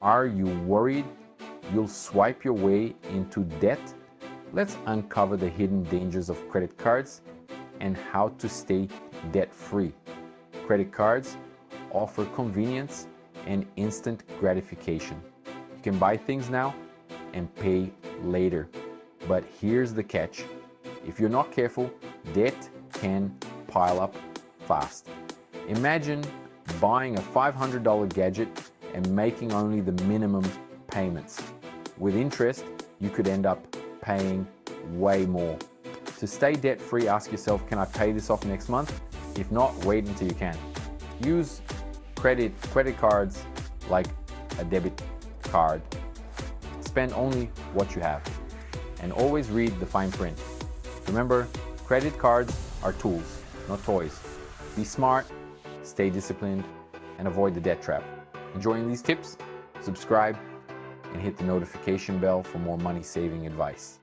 Are you worried you'll swipe your way into debt? Let's uncover the hidden dangers of credit cards and how to stay debt-free. Credit cards offer convenience and instant gratification. You can buy things now and pay later. But here's the catch. If you're not careful, debt can pile up fast. Imagine buying a $500 gadget and making only the minimum payments. With interest, you could end up paying way more. To stay debt-free, ask yourself, can I pay this off next month? If not, wait until you can. Use credit cards like a debit card. Spend only what you have. And always read the fine print. Remember, credit cards are tools, not toys. Be smart, stay disciplined, and avoid the debt trap. Enjoying these tips? Subscribe and hit the notification bell for more money-saving advice.